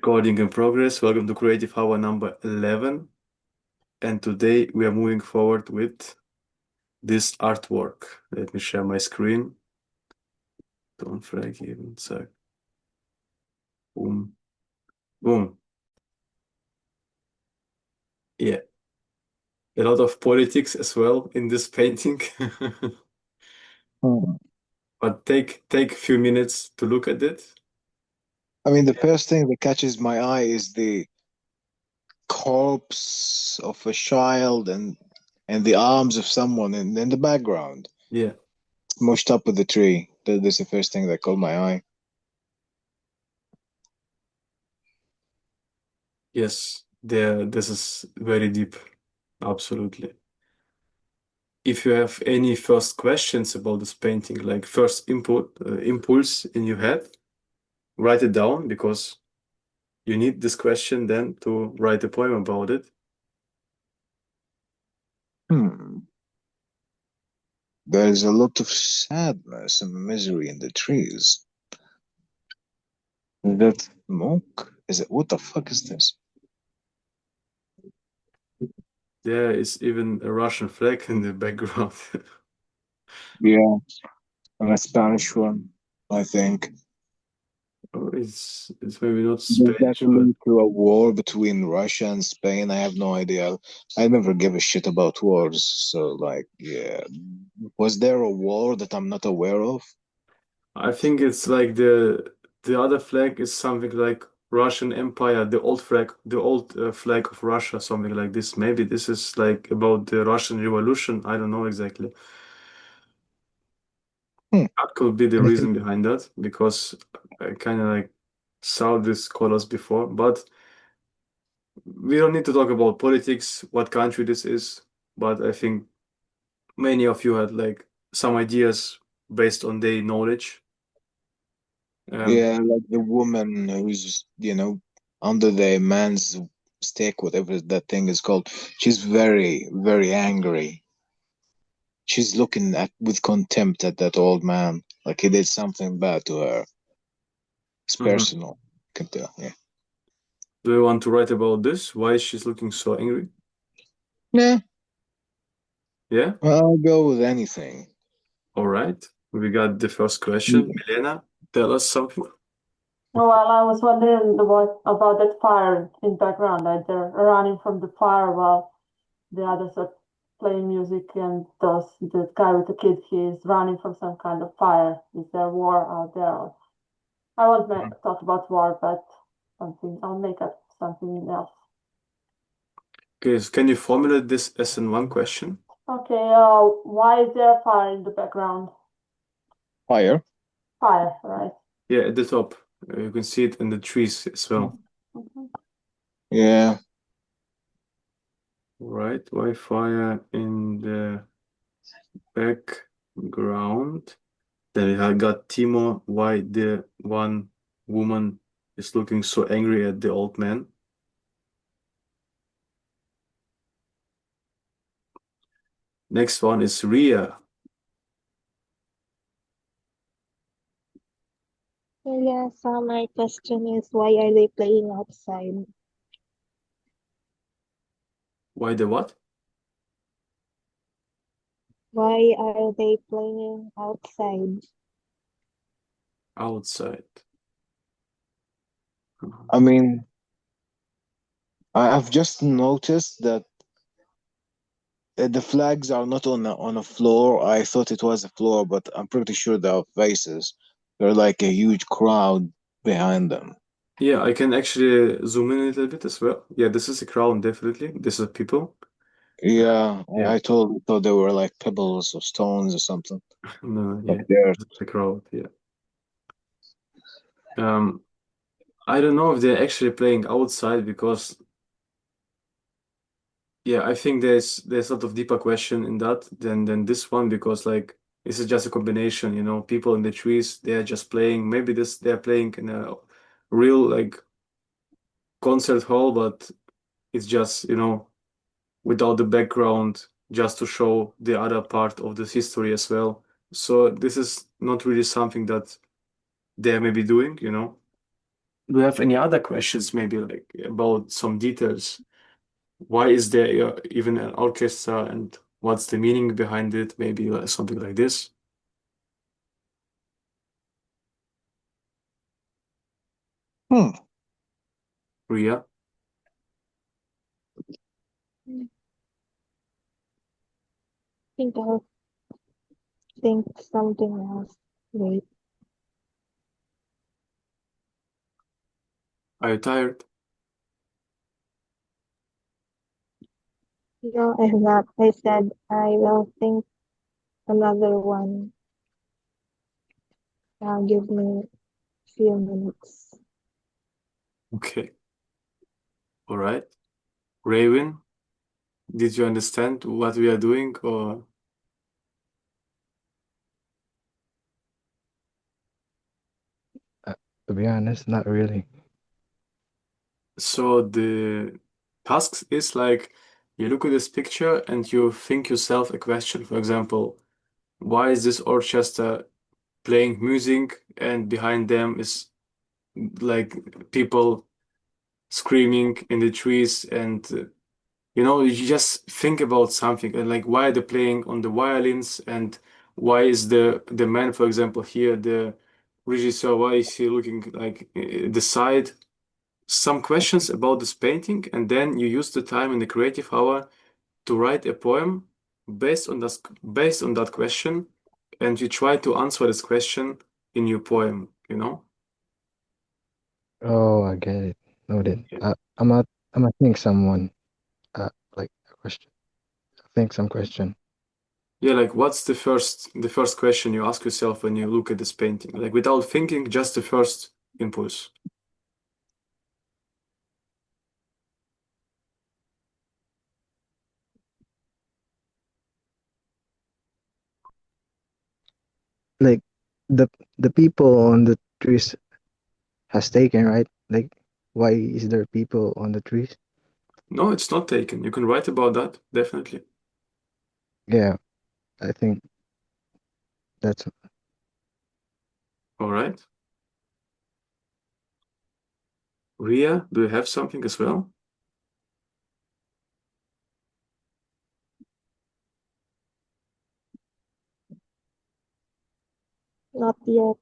Recording in progress. Welcome to Creative Hour number 11. And today we are moving forward with this artwork. Let me share my screen. Don't flag even. So, boom, boom. Yeah, a lot of politics as well in this painting. Hmm. But take a few minutes to look at it. I mean, the first thing that catches my eye is the corpse of a child and the arms of someone in the background, Yeah, mushed up with the tree. That's the first thing that caught my eye. yes, there. This is very deep. Absolutely. If you have any first questions about this painting, like first impulse in your head, write it down because you need this question then to write a poem about it. Hmm. There's a lot of sadness and misery in the trees. Is that smoke? Is it what the fuck is this? There is even a Russian flag in the background. Yeah, and a Spanish one, I think. Oh, it's maybe not Does that Spanish, but lead to a war between Russia and Spain? I have no idea. I never give a shit about wars. So, like, yeah. Was there a war that I'm not aware of? I think it's like the other flag is something like Russian Empire, the old flag of Russia, something like this. Maybe this is like about the Russian Revolution. I don't know exactly. Hmm. That could be the reason behind that because I kind of like saw these colors before, but we don't need to talk about politics, what country this is, but I think many of you had like some ideas based on their knowledge. Um, Yeah, like the woman who's, under the man's stake, whatever that thing is called. She's very, very angry. She's looking at with contempt at that old man, like he did something bad to her. It's mhm. personal. Can tell, yeah. Do you want to write about this? Why she's looking so angry? Yeah, Yeah? I'll go with anything. All right. We got the first question. Milena, tell us something. Well, I was wondering about that fire in background, like they're running from the fire while the others are playing music, and the guy with the kid, he's running from some kind of fire. Is there war out there? I won't talk about war, but something I'll make up something else. Okay, so can you formulate this as in one question? Okay, why is there a fire in the background? Fire. Fire, right? Yeah, at the top. You can see it in the trees as well. Mhm. Yeah. Right, Wi-Fi in the background. Then I got Timo, why the one woman is looking so angry at the old man. Next one is Ria. Yeah, so my question is why are they playing outside? Why the what? Why are they playing outside? Outside. I mean, I've just noticed that the flags are not on a floor. I thought it was a floor, but I'm pretty sure they're faces. They're like a huge crowd behind them. Yeah, I can actually zoom in a little bit as well. Yeah, this is a crowd, definitely. This is people. Yeah, Yeah, thought they were like pebbles or stones or something no, like yeah, dirt. it's a crowd. Yeah. Um, I don't know if they're actually playing outside because yeah, I think there's a lot of deeper question in that than this one because like this is just a combination, people in the trees, they are just playing. Maybe they're playing in a real like concert hall, but it's just, without the background, just to show the other part of this history as well. So this is not really something that they're maybe doing. Do you have any other questions, maybe like about some details? Why is there even an orchestra and what's the meaning behind it? Maybe something like this. Hmm. Ria? I think I'll think something else. Wait. Are you tired? No, I'm not. I said I will think another one. Give me a few minutes. Okay. All right. Raven, did you understand what we are doing or? To be honest, not really. So the task is like you look at this picture and you think yourself a question. For example, why is this orchestra playing music and behind them is like people screaming in the trees and you just think about something and like why are they playing on the violins and why is the man, for example, here, the regisseur, why is he looking like the side? Some questions about this painting, and then you use the time in the creative hour to write a poem based on that question, and you try to answer this question in your poem, you know? Oh, I get it. Noted. Yeah. I'm gonna think someone. Like a question. Think some question. Yeah, like what's the first question you ask yourself when you look at this painting? Like without thinking, just the first impulse. Like the the people on the trees has taken, right? Like why is there people on the trees? No, it's not taken. You can write about that, definitely. Yeah, I think that's All right. Ria, do you have something as well? Not yet.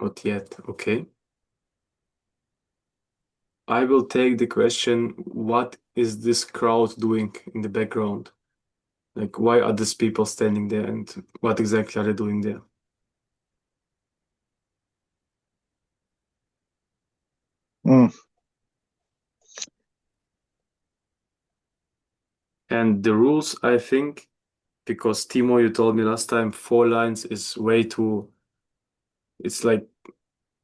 Not yet. Okay. I will take the question, what is this crowd doing in the background? Like, why are these people standing there and what exactly are they doing there? Hmm. And the rules, I think, because Timo, you told me last time, 4 lines is way too, it's like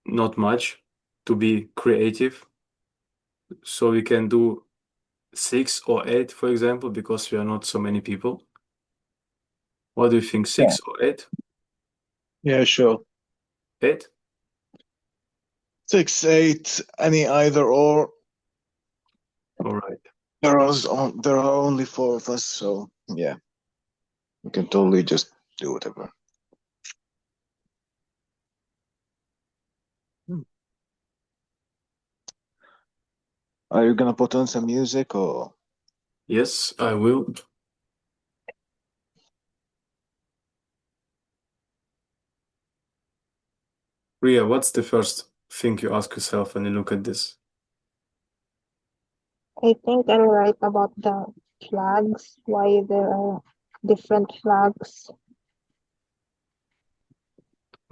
not much to be creative. So we can do 6 or 8, for example, because we are not so many people. What do you think, Yeah. 6 or 8? Yeah, sure. 8? 6, 8, any either or. All right. There are only 4 of us, so yeah, you can totally just do whatever. Hmm. Are you gonna put on some music or? Yes, I will. Ria, what's the first thing you ask yourself when you look at this? I think I'll write about the flags, why there are different flags.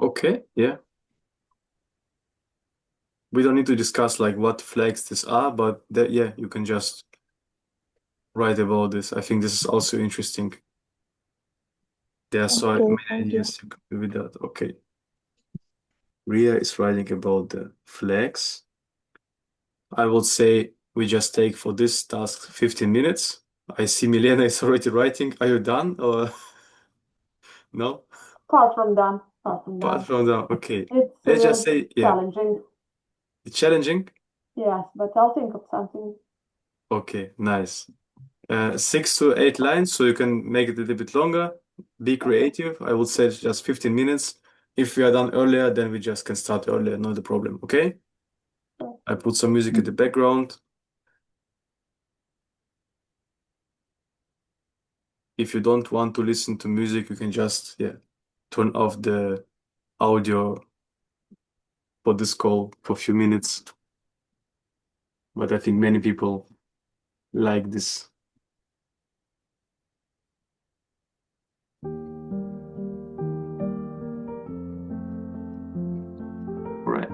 Okay, yeah. We don't need to discuss like what flags these are, but that, yeah, you can just write about this. I think this is also interesting. There are so Okay, many thank you. ideas you can do with that. Okay. Ria is writing about the flags. I would say we just take for this task 15 minutes. I see Milena is already writing. Are you done or no? Far from done. Far from Apart done. from that, okay. It's Let's just say, yeah, challenging. it's challenging. Yes, but I'll think of something. Okay, nice. 6 to 8 lines, so you can make it a little bit longer. Be creative. I would say it's just 15 minutes. If we are done earlier, then we just can start earlier, not a problem, okay? I put some music in the background. If you don't want to listen to music, you can just, yeah, turn off the audio for this call for a few minutes. But I think many people like this. Right.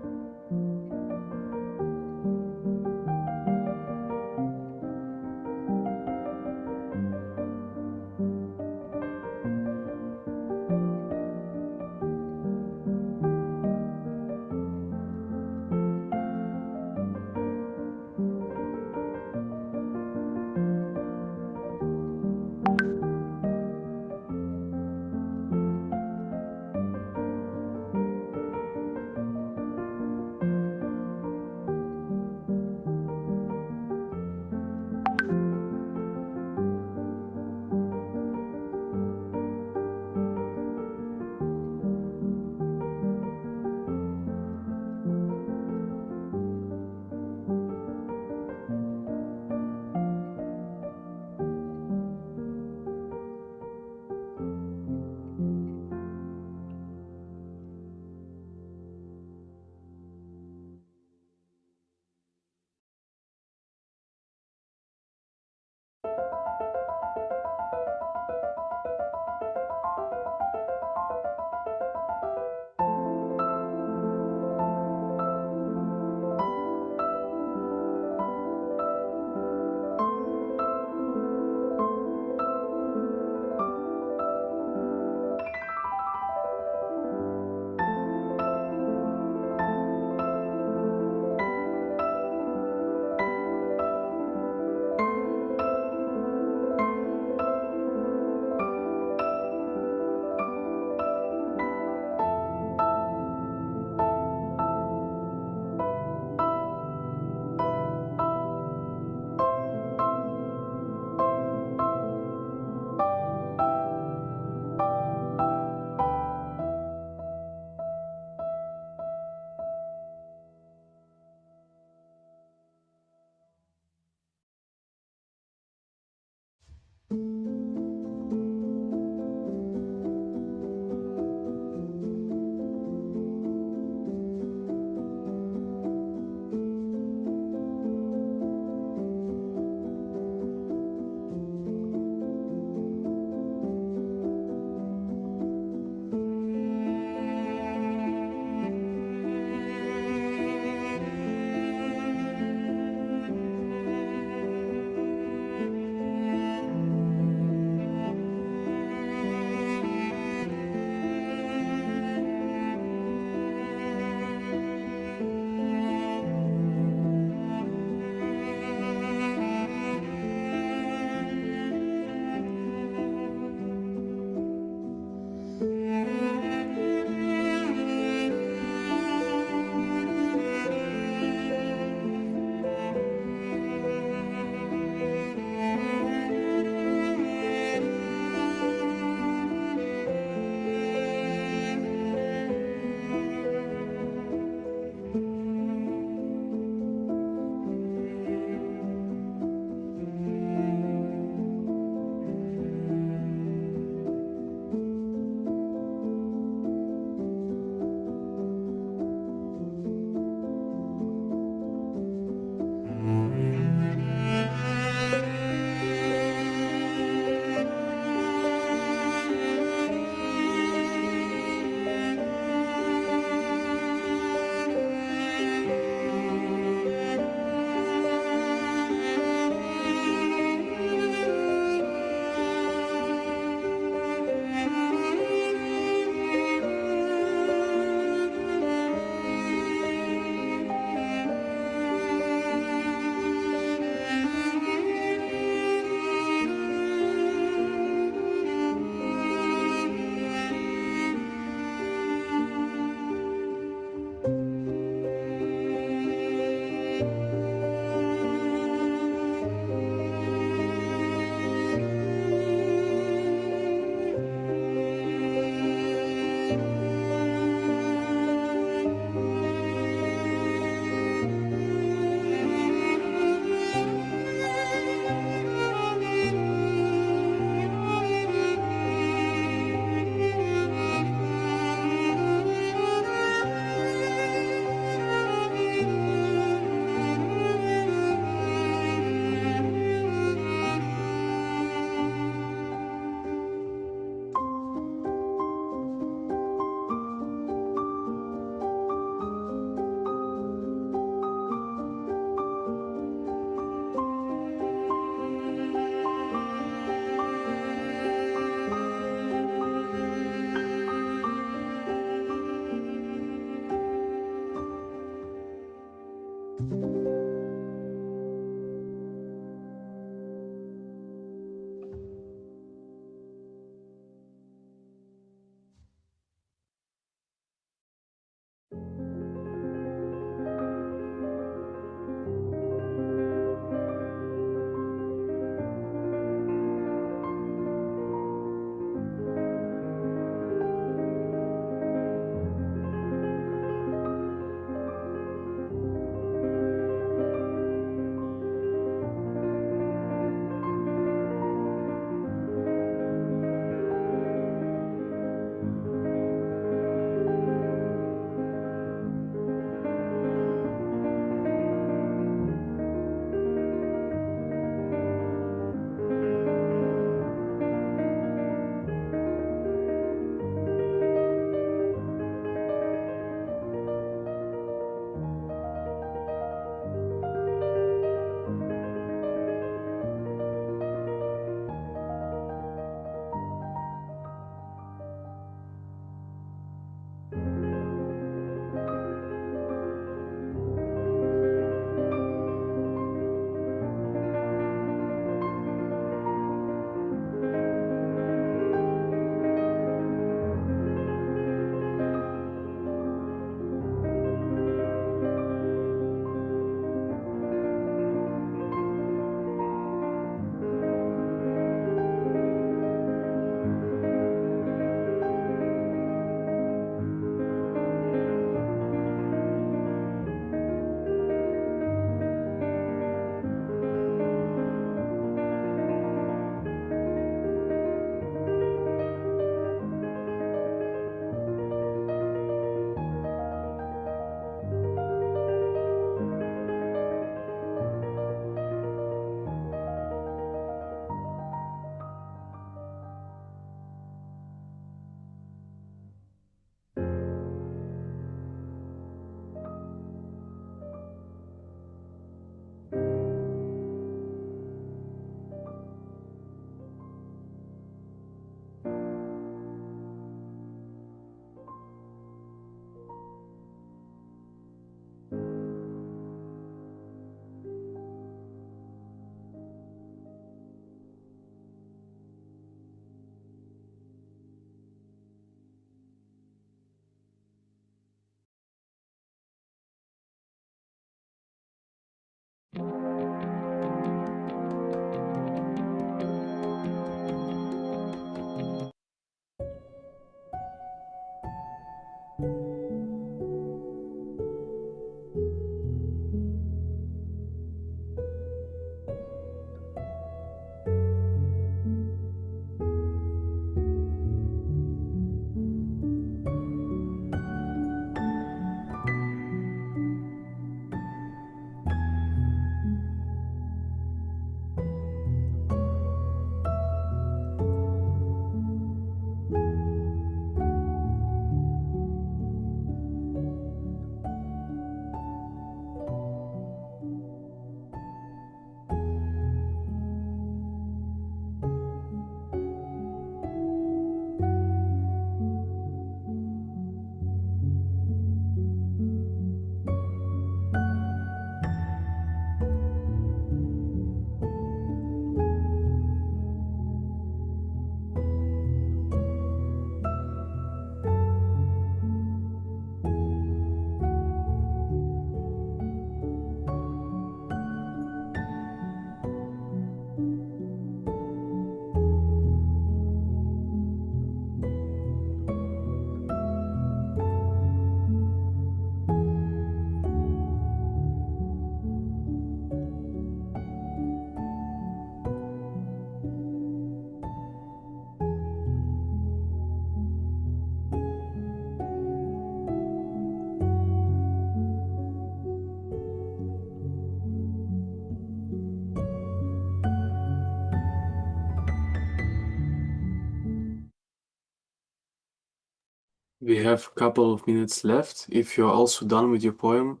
We have a couple of minutes left. If you're also done with your poem,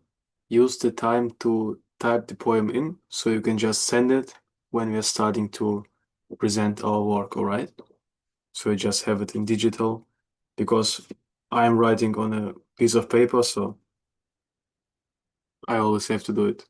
use the time to type the poem in so you can just send it when we are starting to present our work, all right? So you just have it in digital because I am writing on a piece of paper, so I always have to do it.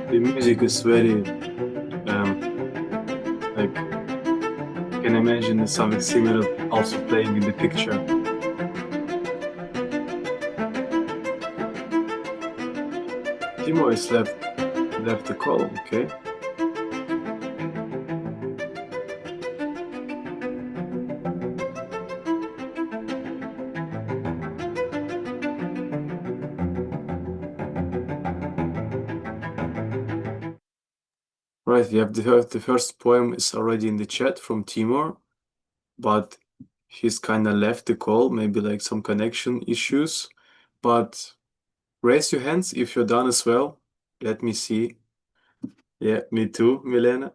The music is very like you can imagine something similar also playing in the picture. Timo is left the call, okay? Right, we have the first poem is already in the chat from Timur, but he's kind of left the call, maybe like some connection issues. But raise your hands if you're done as well. Let me see. Yeah, me too, Milena.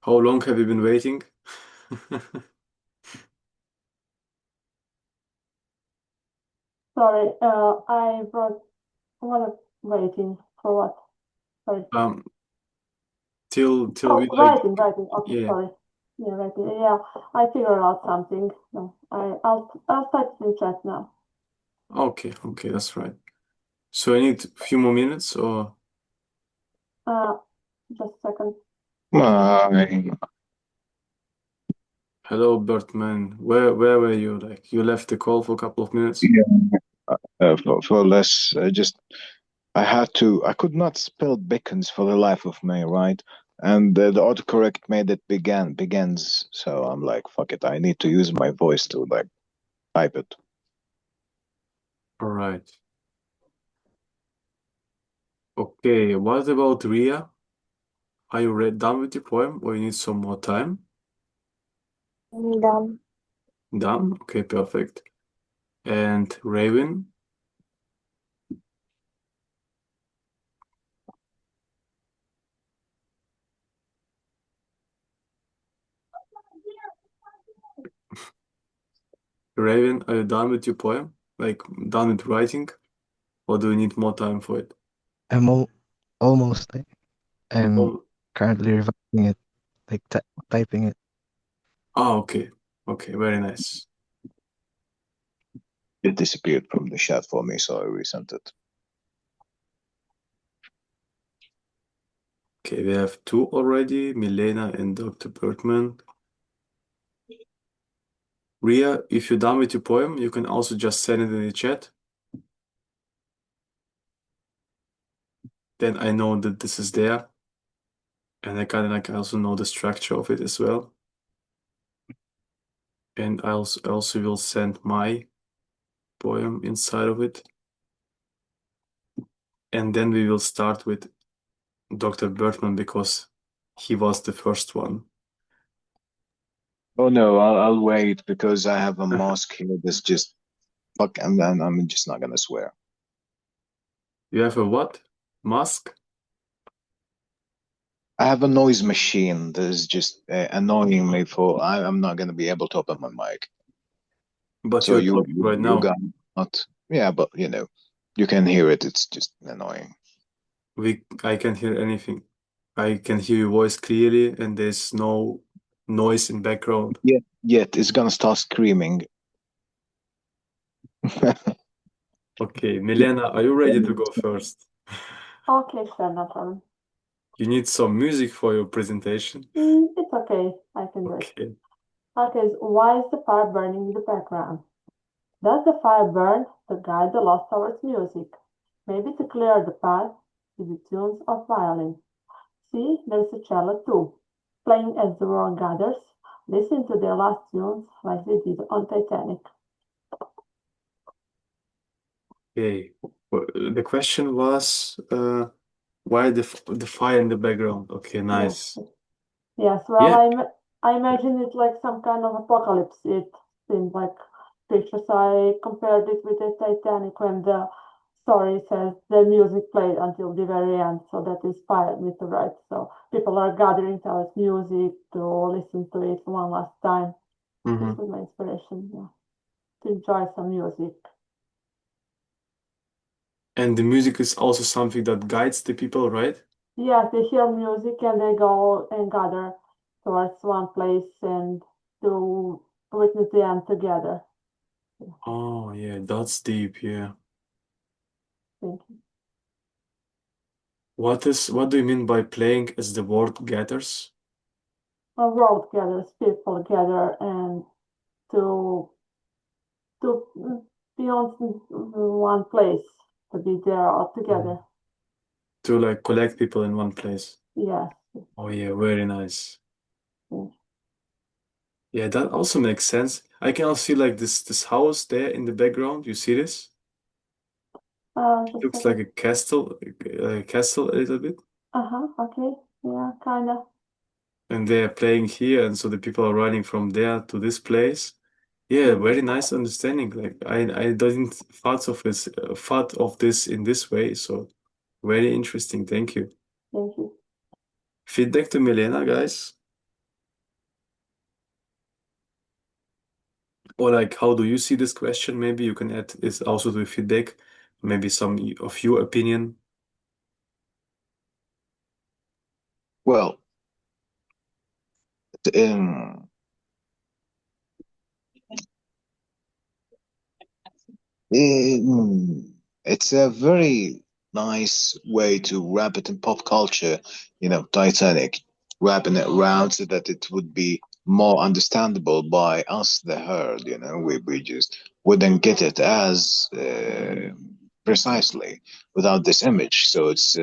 How long have you been waiting? Sorry, I wrote what waiting for what? Sorry. till Oh, we like writing. Okay, yeah. sorry. Yeah, writing. Yeah, I figured out something. No, I'll type it in chat now. Okay, that's right. So I need a few more minutes or Just a second. hello Bertman. Where were you? Like you left the call for a couple of minutes? For less, I could not spell Beacons for the life of me, right? And the autocorrect made it begins. So I'm like, fuck it, I need to use my voice to like type it. All right. Okay, what about Ria? Are you done with your poem or you need some more time? Done. Done? Okay, perfect. And Raven? Raven, are you done with your poem? Like done with writing? Or do you need more time for it? I'm almost like I'm Oh, currently revising it, like typing it. okay. Okay, very nice. It disappeared from the chat for me, so I resent it. Okay, we have two already, Milena and Dr. Bertman. Ria, if you're done with your poem, you can also just send it in the chat. Then I know that this is there. And I kind of like also know the structure of it as well. And I also will send my poem inside of it. And then we will start with Dr. Bertman because he was the first one. Oh no, I'll wait because I have a mask here that's just fuck, and then I'm just not gonna swear. You have a what? Mask? I have a noise machine that is just annoying me for. I'm not gonna be able to open my mic. But So you're talking right you now. got not, yeah, but you know, you can hear it. It's just annoying. I can't hear anything. I can hear your voice clearly and there's no noise in background. Yet it's gonna start screaming. Okay, Milena, are you ready to go first? Okay, sure, no problem. You need some music for your presentation. It's okay. I can do it. Okay. Okay, so why is the fire burning in the background? Does the fire burn to guide the lost towards music? Maybe to clear the path with the tunes of violin. See, there's a cello too, playing as the world gathers. Listen to their last tunes like they did on Titanic. Okay. The question was why the fire in the background? Okay, Yes, nice. yes. Well, Yeah. I imagine it like some kind of apocalypse. It seemed like pictures. I compared it with the Titanic when the story says the music played until the very end. So that inspired me to write. So people are gathering towards music to listen to it one last time. Mm-hmm. This was my inspiration. Yeah, to enjoy some music. And the music is also something that guides the people, right? Yes, they hear music and they go and gather towards one place and to witness the end together. Oh, yeah, that's deep, yeah. Thank you. What do you mean by playing as the world gathers? A world gathers, people gather and to be on one place, to be there all together. To like collect people in one place. Yes. Oh yeah, very nice. Yes. Yeah, that also makes sense. I can also see like this house there in the background. You see this? Just Looks like a castle, a little bit. okay. Yeah, kind of. And they're playing here, and so the people are running from there to this place. Yeah, very nice understanding. Like I didn't thought of this in this way. So very interesting. Thank you. Thank you. Feedback to Milena, guys. Or like, how do you see this question? Maybe you can add this also to the feedback. Maybe some of your opinion. Well, Um, it's a very nice way to wrap it in pop culture, Titanic, wrapping it around so that it would be more understandable by us, the herd, we just wouldn't get it as precisely without this image. So it's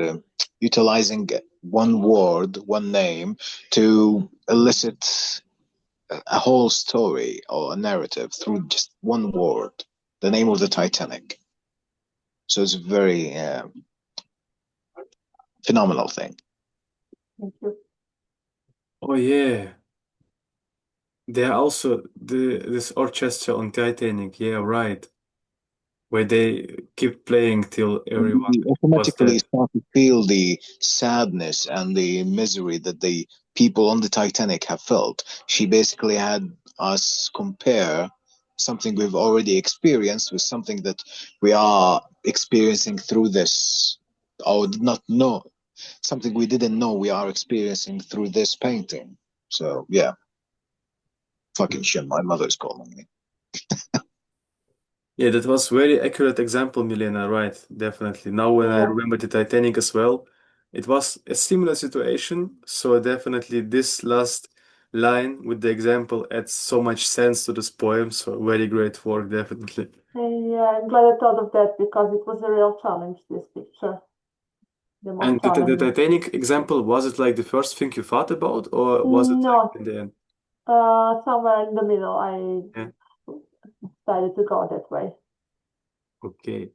utilizing one word, one name to elicit a whole story or a narrative through just one word, the name of the Titanic. So it's a very phenomenal thing. Thank you. Oh yeah. There are also this orchestra on Titanic. Yeah, right. Where they keep playing till everyone You was automatically dead. start to feel the sadness and the misery that the people on the Titanic have felt. She basically had us compare something we've already experienced with something that we are experiencing through this, or did not know, something we didn't know we are experiencing through this painting. So, yeah, fucking shit, my mother's calling me. Yeah, that was very accurate example, Milena, right? Definitely. Now when I Yeah. remember the Titanic as well, it was a similar situation. So definitely this last line with the example adds so much sense to this poem. So very great work, definitely. Yeah, I'm glad I thought of that because it was a real challenge, this picture. The most And the challenging. Titanic example, was it like the first thing you thought about, or was it like No, in the end? somewhere in the middle, I Yeah. decided to go that way. Okay.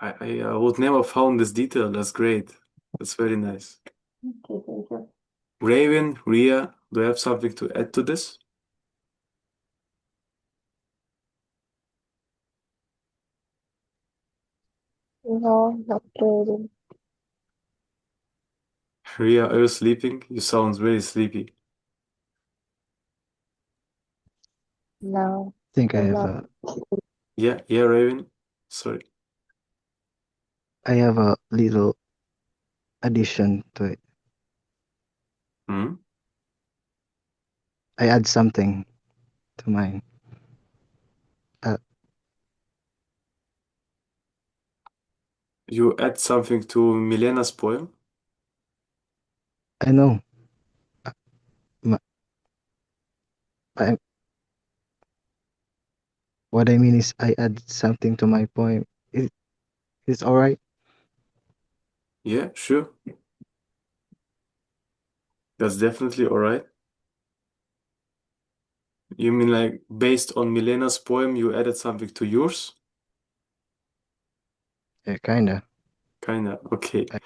I would never found this detail. That's great. That's very nice. Okay, thank you. Raven, Ria, do you have something to add to this? No, not really. Ria, are you sleeping? You sound very sleepy. No, I think I'm not. Yeah, yeah, Raven. Sorry. I have a little addition to it. Hmm? I add something to mine. Uh, You add something to Milena's poem? I know. m- I, what I mean is I add something to my poem. It's all right. Yeah, sure. That's definitely all right. You mean like based on Milena's poem, you added something to yours? Yeah, kinda. Kinda. Okay. I,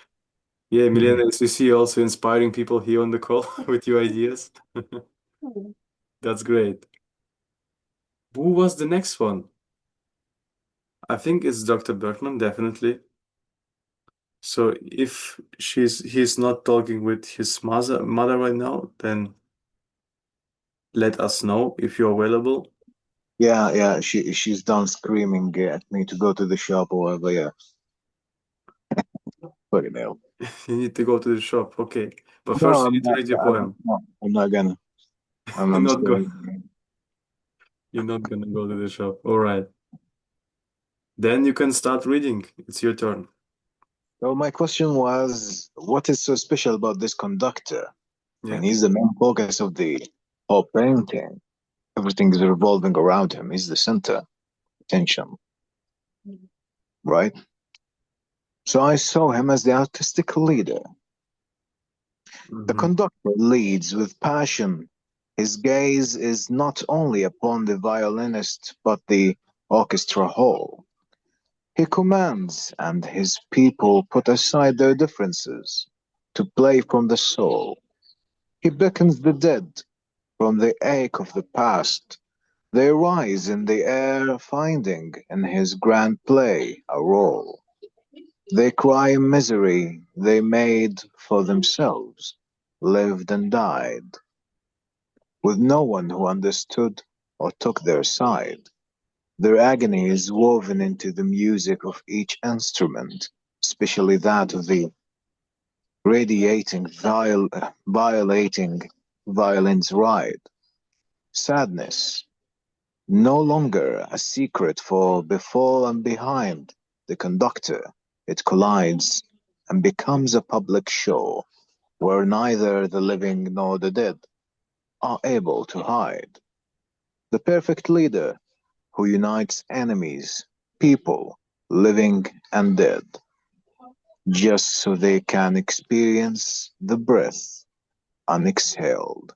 Yeah, mhm. Milena, as you see, also inspiring people here on the call with your ideas. Hmm. That's great. Who was the next one? I think it's Dr. Bergman, definitely. So if he's not talking with his mother right now, then let us know if you're available. Yeah, yeah, she's done screaming at me to go to the shop or whatever. Yeah, fucking hell. You need to go to the shop. Okay. But No, first you I'm need to not. read your poem. I'm not gonna. You're I'm not go sorry. you're not gonna go to the shop. All right. Then you can start reading. It's your turn. So my question was, what is so special about this conductor? And Yeah. he's the main focus of the whole painting. Everything is revolving around him. He's the center attention, right? So I saw him as the artistic leader. The Hmm. conductor leads with passion. His gaze is not only upon the violinist, but the orchestra whole. He commands, and his people put aside their differences to play from the soul. He beckons the dead from the ache of the past. They rise in the air, finding in his grand play a role. They cry misery they made for themselves, lived and died, with no one who understood or took their side. Their agony is woven into the music of each instrument, especially that of the radiating, violating violin's ride. Sadness, no longer a secret for before and behind the conductor. It collides and becomes a public show where neither the living nor the dead are able to hide. The perfect leader who unites enemies, people, living and dead, just so they can experience the breath unexhaled,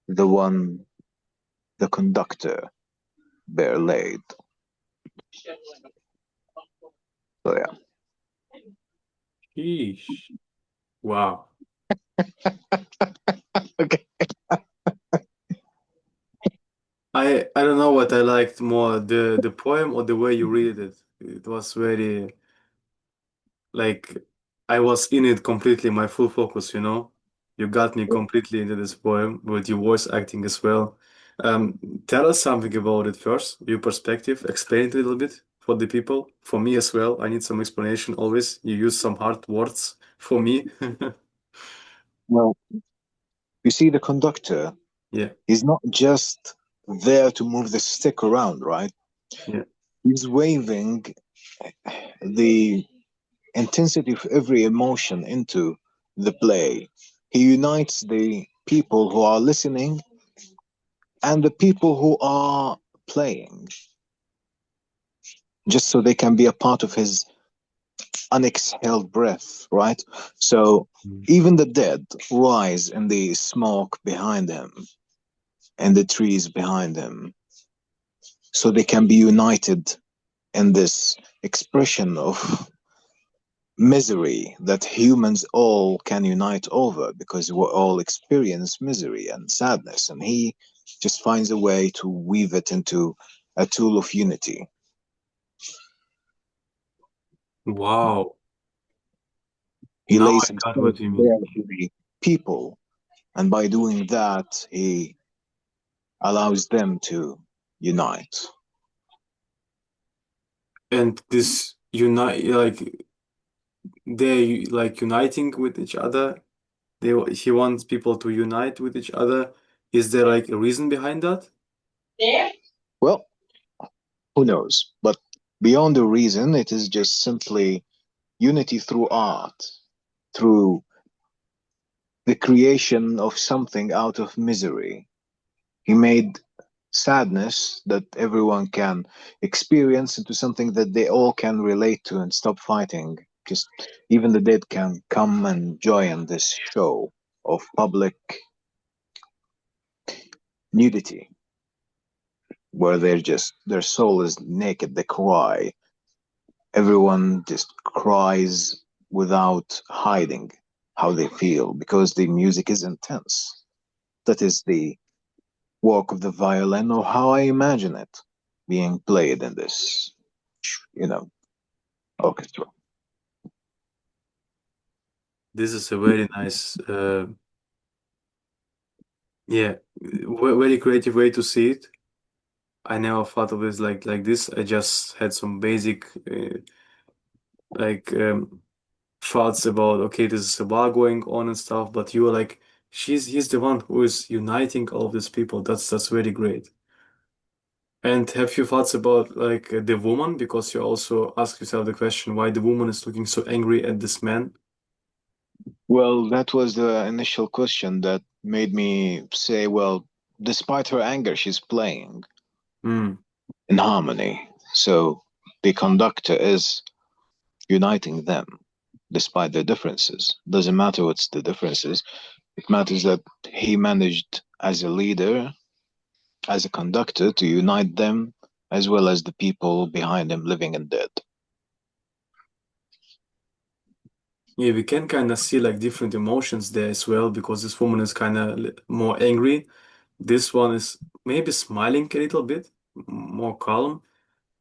the one the conductor bare laid. So yeah. Sheesh. Wow. Okay. I don't know what I liked more, the poem or the way you read it. It was very like I was in it completely, my full focus, you know. You got me completely into this poem with your voice acting as well. Um, Tell us something about it first, your perspective. Explain it a little bit for the people, for me as well. I need some explanation always. You use some hard words for me. Well, you see, the conductor, Yeah, he's not just there to move the stick around, right? yeah. He's waving the intensity of every emotion into the play. He unites the people who are listening and the people who are playing, just so they can be a part of his unexhaled breath, right? So Mm. even the dead rise in the smoke behind him and the trees behind him, so they can be united in this expression of misery that humans all can unite over because we all experience misery and sadness, and he just finds a way to weave it into a tool of unity. Wow. He Now lays I got himself what you mean. bare to the people, and by doing that, he allows them to unite. And this unite like they like uniting with each other. He wants people to unite with each other. Is there like a reason behind that? Well, who knows? But beyond the reason, it is just simply unity through art, through the creation of something out of misery. He made sadness that everyone can experience into something that they all can relate to and stop fighting. Just even the dead can come and join this show of public nudity, where they're just their soul is naked. They cry. Everyone just cries without hiding how they feel because the music is intense. That is the work of the violin, or how I imagine it being played in this, you know, orchestra. This is a very nice, yeah, very creative way to see it. I never thought of it like this. I just had some basic like thoughts about okay, this is a war going on and stuff, but you were like, he's the one who is uniting all of these people. That's very great. And have you thoughts about like the woman? Because you also ask yourself the question why the woman is looking so angry at this man. Well, that was the initial question that made me say, well, despite her anger, she's playing Hmm. in harmony. So the conductor is uniting them despite their differences. Doesn't matter what's the differences. It matters that he managed as a leader, as a conductor, to unite them as well as the people behind him, living and dead. Yeah, we can kind of see like different emotions there as well because this woman is kind of more angry. This one is maybe smiling a little bit, more calm.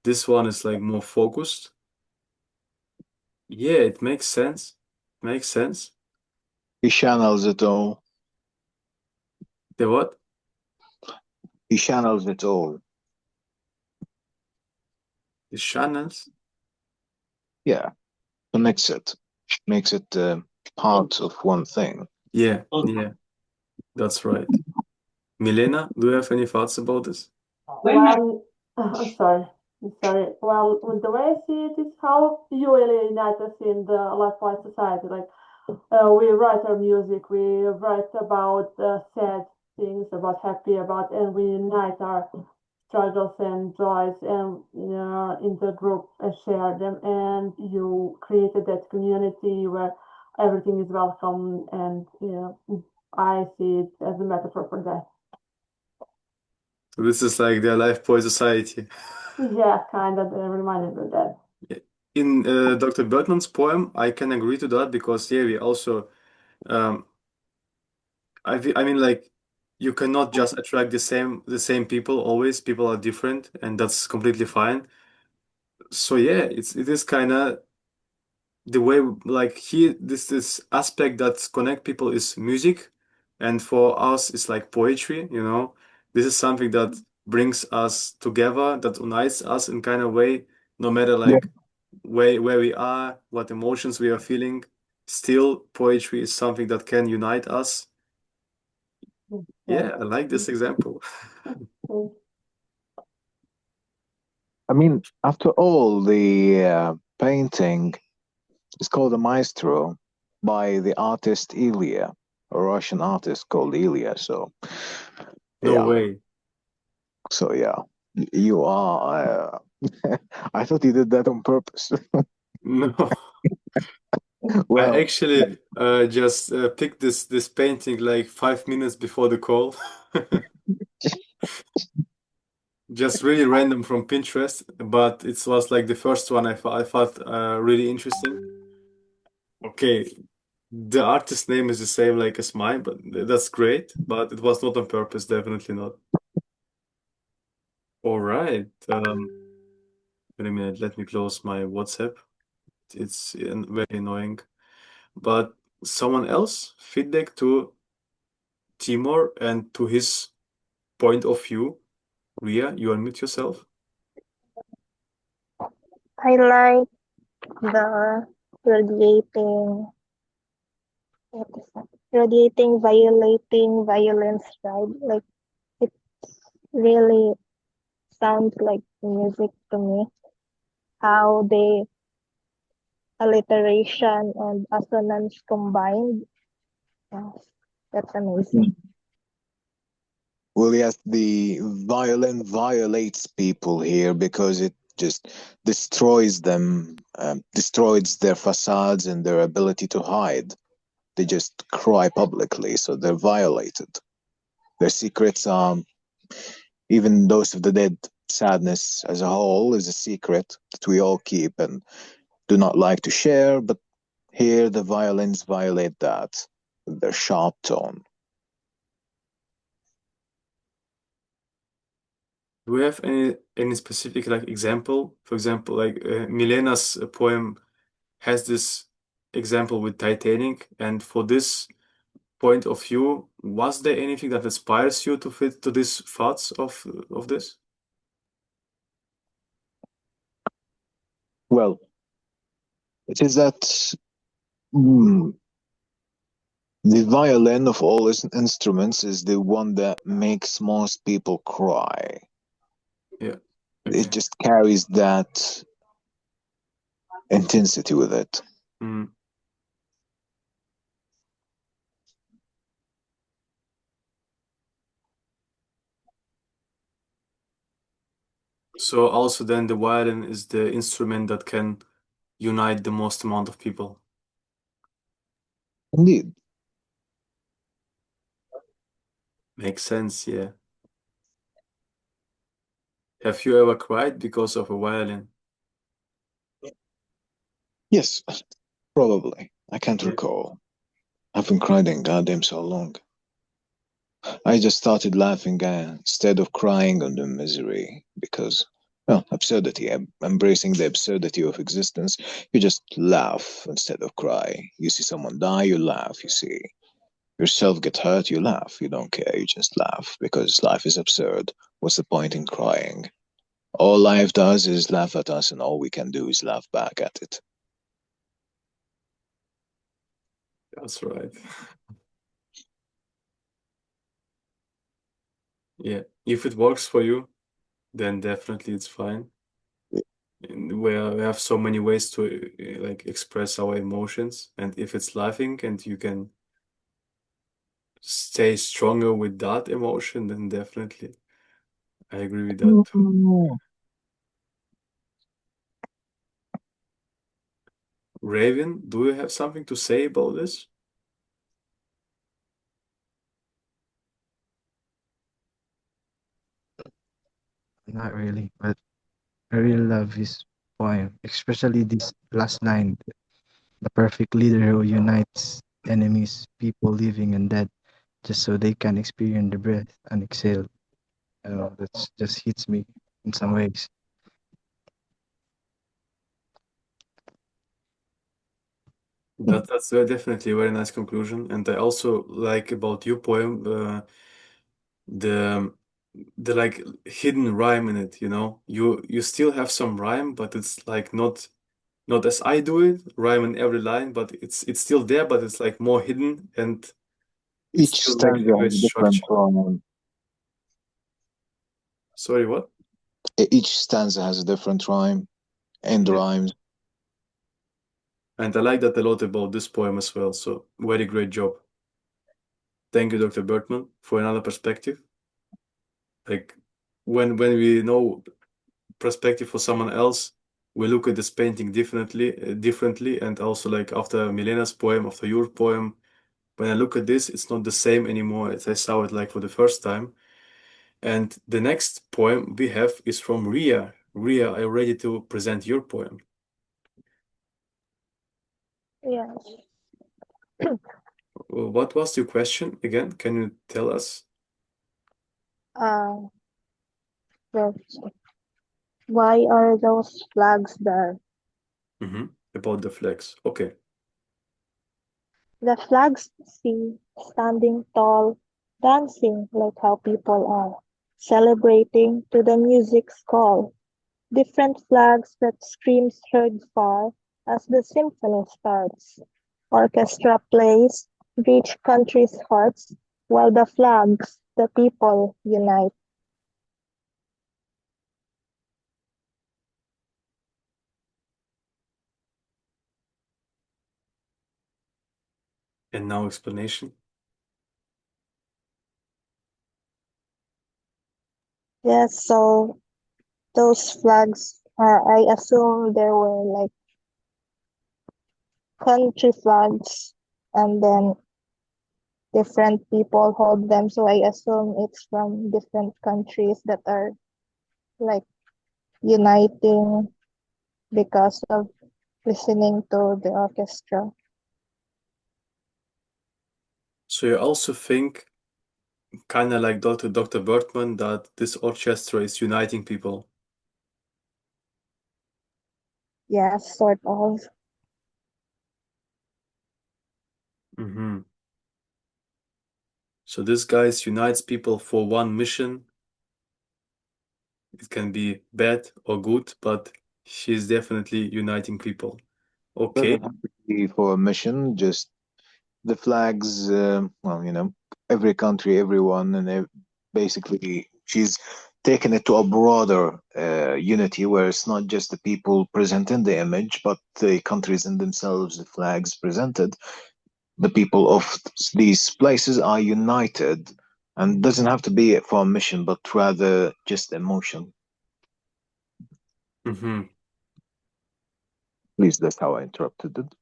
This one is like more focused. Yeah, it makes sense. Makes sense. He channels it all. The what? He channels it all. The channels? Yeah, connects it, makes it part of one thing. Yeah, yeah. That's right. Milena, do you have any thoughts about this? Well, I'm sorry. Well, with the way I see it is how you really unite us in the Likewise society. Like, we write our music, we write about sad things, about happy, and we unite our struggles and joys and in the group and share them. And you created that community where everything is welcome. And I see it as a metaphor for that. So this is like the Life Poet Society. Yeah, kind of reminded me of that. In Dr. Bertman's poem, I can agree to that because yeah, we also um, I mean like you cannot just attract the same people always. People are different, and that's completely fine. So yeah, it is kind of the way like this aspect that connect people is music, and for us it's like poetry. This is something that brings us together, that unites us in kind of way, no matter Yeah. like where we are, what emotions we are feeling. Still, poetry is something that can unite us. Yeah. Yeah, I like this example. Mm. I mean, after all, the painting is called a Maestro by the artist Ilya, a Russian artist called Ilya. So, No yeah. way. So, yeah. You are. I thought you did that on purpose. No. I Well, actually just picked this painting like 5 minutes before the call. Just really random from Pinterest, but it was like the first one I thought really interesting. Okay, the artist name is the same like as mine, but that's great. But it was not on purpose, definitely not. All right. Wait a minute, let me close my WhatsApp. It's very annoying. But someone else feedback to Timur and to his point of view. Ria, you unmute yourself. I like the radiating, what is that? Radiating, violating violence, right? Like it really sounds like music to me. How the alliteration and assonance combined. Yes, that's amazing. well, yes, the violin violates people here because it just destroys them, destroys their facades and their ability to hide. They just cry publicly, so they're violated. Their secrets are, even those of the dead, sadness as a whole is a secret that we all keep and do not like to share, but here the violins violate that with their sharp tone. Do we have any specific like example? For example, like Milena's poem has this example with Titanic, and for this point of view, was there anything that inspires you to fit to these thoughts of this? Well, it is that mm, the violin of all instruments is the one that makes most people cry. Yeah. It Okay. just carries that intensity with it. Mm. So also then the violin is the instrument that can unite the most amount of people. Indeed. Makes sense, yeah. Have you ever cried because of a violin? Yes, probably. I can't recall. I haven't cried in goddamn so long. I just started laughing instead of crying on the misery because, well, absurdity. I'm embracing the absurdity of existence. You just laugh instead of cry. You see someone die, you laugh. You see yourself get hurt, you laugh. You don't care, you just laugh because life is absurd. What's the point in crying? All life does is laugh at us, and all we can do is laugh back at it. That's right. Yeah, if it works for you, then definitely it's fine. And we have so many ways to like express our emotions, and if it's laughing and you can stay stronger with that emotion, then definitely I agree with that too. Mm. Raven, do you have something to say about this? Not really, but I really love his poem, especially this last line, the perfect leader who unites enemies, people living and dead, just so they can experience the breath and exhale. That just hits me in some ways. That's definitely a very nice conclusion, and I also like about your poem the the like hidden rhyme in it, you know. You still have some rhyme, but it's like not as I do it, rhyme in every line, but it's still there, but it's like more hidden and it's Each still like a stanza great has a different structure. rhyme. Sorry, what? Each stanza has a different rhyme and Yeah. rhymes. And I like that a lot about this poem as well. So very great job. Thank you, Dr. Bertman, for another perspective. Like when we know perspective for someone else, we look at this painting differently. And also like after Milena's poem, after your poem, when I look at this, it's not the same anymore as I saw it like for the first time. And the next poem we have is from Ria. Ria, are you ready to present your poem? Yes. What was your question again? Can you tell us? Uh, yes. Why are those flags there? About the flags. Okay. The flags see standing tall, dancing like how people are, celebrating to the music's call. Different flags that screams heard far as the symphony starts. Orchestra plays, reach countries' hearts, while the flags, the people, unite. And now explanation. Yes, so those flags, I assume there were like country flags, and then different people hold them. So I assume it's from different countries that are like uniting because of listening to the orchestra. So you also think, kind of like Dr. Bertman, that this orchestra is uniting people. Yes, sort of. hmm So this guys unites people for one mission. It can be bad or good, but she's definitely uniting people. Okay. Doesn't have to be for a mission, just the flags, well, every country, everyone, and basically she's taken it to a broader unity where it's not just the people presenting the image, but the countries in themselves, the flags presented. The people of these places are united, and doesn't have to be for a mission, but rather just emotion. hmm At least that's how I interpreted it.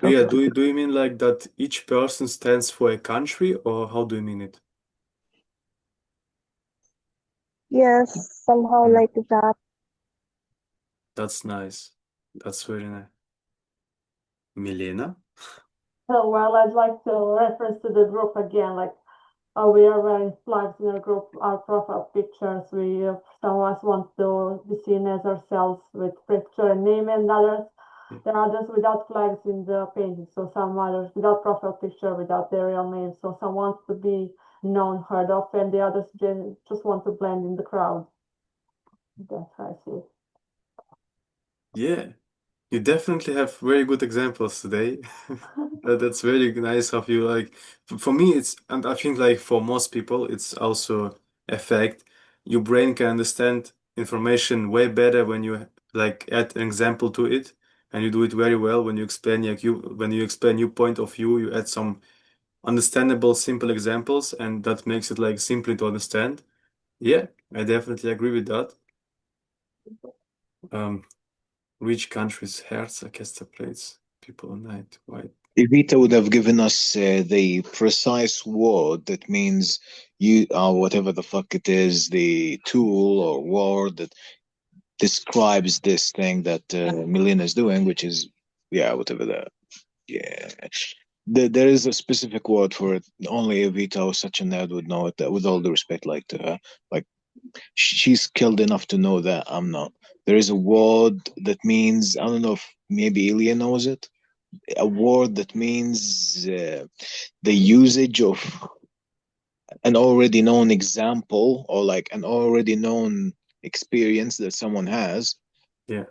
Yeah, Interpreted it. do you mean like that each person stands for a country, or how do you mean it? Yes, somehow Mm, like that. that's nice. That's very nice. Milena? So, well, I'd like to reference to the group again, like we are wearing flags in our group, our profile pictures. We some of us want to be seen as ourselves with picture and name, and others Yeah. there are others without flags in the painting. So some others without profile picture, without their real name. So some want to be known, heard of, and the others just want to blend in the crowd. That's how I see it. Yeah, you definitely have very good examples today. That's very nice of you. Like for me, it's and I think like for most people, it's also effect. Your brain can understand information way better when you like add an example to it, and you do it very well when you explain when you explain your point of view, you add some understandable, simple examples, and that makes it like simply to understand. Yeah, I definitely agree with that. Um, which country's Herz orchestra plays people at night? Why? Evita would have given us the precise word that means you whatever the fuck it is, the tool or word that describes this thing that Milena is doing, which is whatever the yeah. There is a specific word for it. Only Evita or such a nerd would know it. With all the respect, like to her, like she's skilled enough to know that I'm not. There is a word that means I don't know if maybe Ilya knows it. A word that means the usage of an already known example or like an already known experience that someone has Yeah.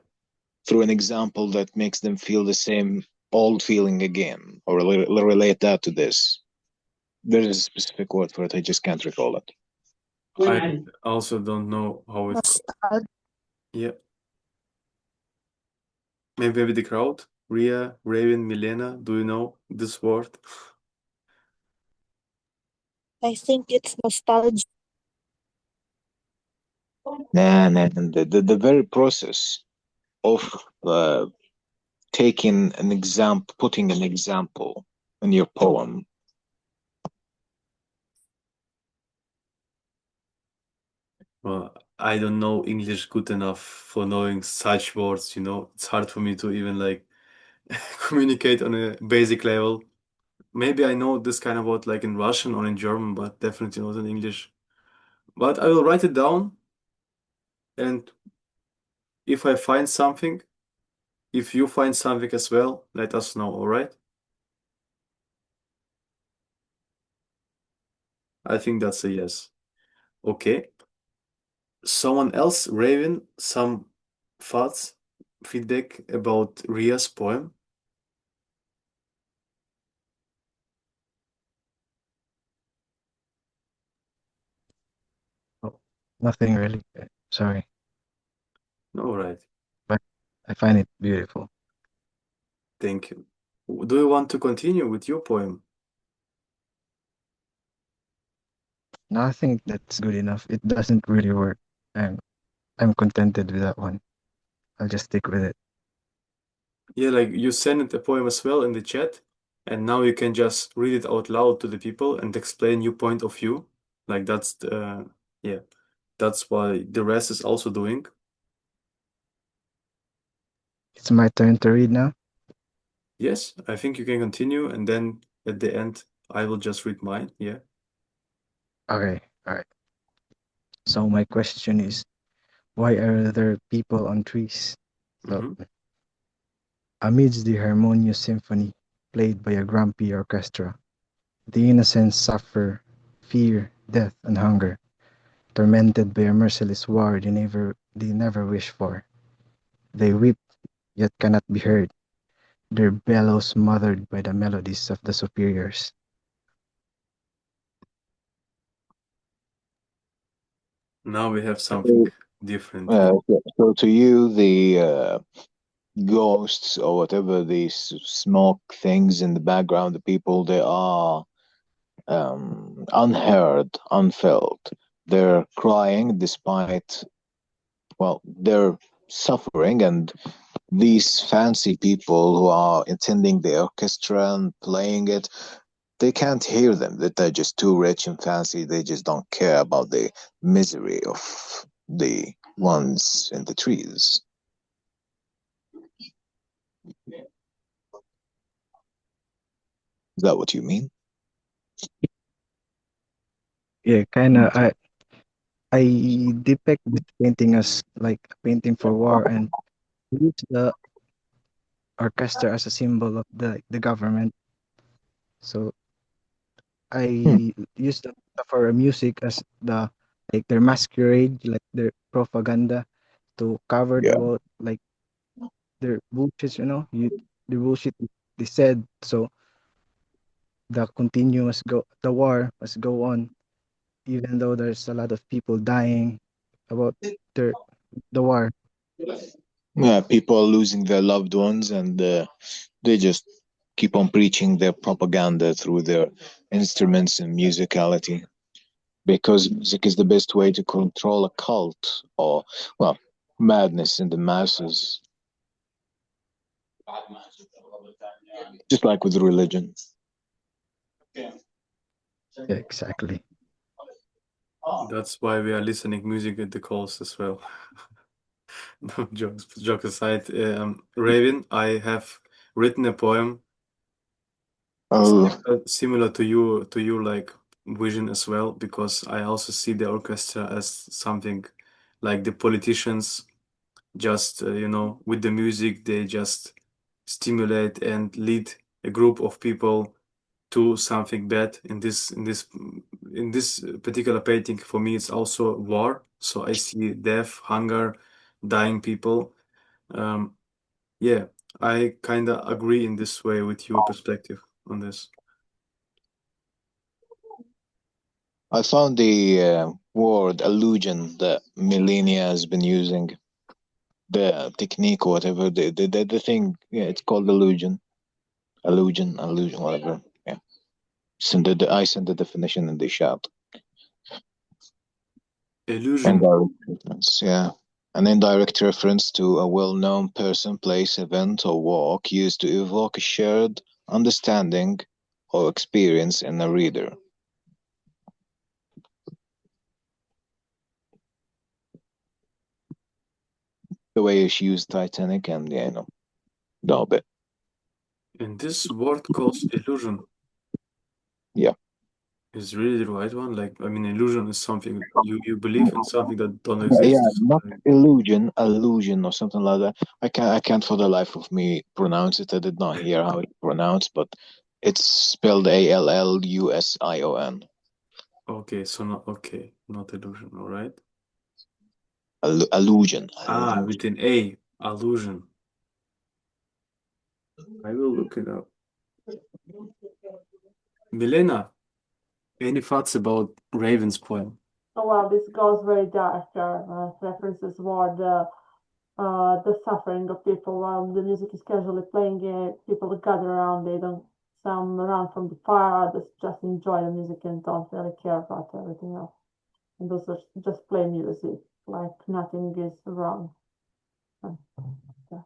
through an example that makes them feel the same old feeling again or relate that to this. There is a specific word for it. I just can't recall it. I also don't know how it. Yeah. Maybe the crowd. Ria, Raven, Milena. Do you know this word? I think it's nostalgia. Nah. The very process of taking an example, putting an example in your poem. Well, I don't know English good enough for knowing such words, you know. It's hard for me to even like communicate on a basic level. Maybe I know this kind of word like in Russian or in German, but definitely not in English. But I will write it down, and if I find something, if you find something as well, let us know, all right? I think that's a yes. Okay. Someone else, Raven, some thoughts, feedback about Ria's poem? Oh, nothing really. Sorry, All right. but I find it beautiful. Thank you. Do you want to continue with your poem? No, I think that's good enough. It doesn't really work. I'm I'm contented with that one. I'll just stick with it. Yeah, like you sent a poem as well in the chat, and now you can just read it out loud to the people and explain your point of view. Like that's the, yeah, that's why the rest is also doing. It's my turn to read now. Yes, I think you can continue, and then at the end, I will just read mine. Yeah. Okay, all right. So my question is, why are there people on trees? So Mm-hmm. amidst the harmonious symphony played by a grumpy orchestra, the innocents suffer fear, death, and hunger, tormented by a merciless war they never wish for. They weep, yet cannot be heard, their bellows smothered by the melodies of the superiors. Now we have something different. Yeah. So to you, the ghosts or whatever these smoke things in the background, the people, they are unheard, unfelt. They're crying despite, well, they're suffering, and these fancy people who are attending the orchestra and playing it, they can't hear them. That they're just too rich and fancy. They just don't care about the misery of the ones in the trees. Is that what you mean? Yeah, kinda. I depict this painting as like a painting for war and use the orchestra as a symbol of the government. So Hmm. I use the for music as like their masquerade, like their propaganda to cover Yeah. like their bullshit, the bullshit they said. So the war must go on. even though there's a lot of people dying about their the war. Yeah, people are losing their loved ones, and they just keep on preaching their propaganda through their instruments and musicality. Because music is the best way to control a cult or, well, madness in the masses, just like with religion. Yeah, exactly. That's why we are listening music at the calls as well. No, joke aside, Raven, I have written a poem Oh, similar to you like vision as well, because I also see the orchestra as something like the politicians just with the music they just stimulate and lead a group of people to something bad. In this particular painting, for me it's also war, so I see death, hunger, dying people. um yeah, I kind of agree in this way with your perspective on this. I found the word illusion that Millennia has been using, the technique or whatever, the thing. Yeah, it's called illusion, whatever. Yeah, I sent the definition in the chat. Illusion. Indirect reference, yeah. An indirect reference to a well-known person, place, event, or walk used to evoke a shared understanding or experience in a reader. The way she used Titanic and, yeah, no bit. And this word calls illusion Yeah. is really the right one. Like, I mean, illusion is something you believe in something that don't Yeah, exist. not illusion or something like that. I can't for the life of me pronounce it. I did not hear how it's pronounced, but it's spelled Allusion. Okay, so not okay, not illusion, all right. Allusion. With an A, illusion. I will look it up. Milena, any thoughts about Raven's poem? Oh, well, this goes very dark. References war, the suffering of people while the music is casually playing. People gather around. They don't. Some run from the fire. Others just enjoy the music and don't really care about everything else. And those are just play music like nothing is wrong. Yeah.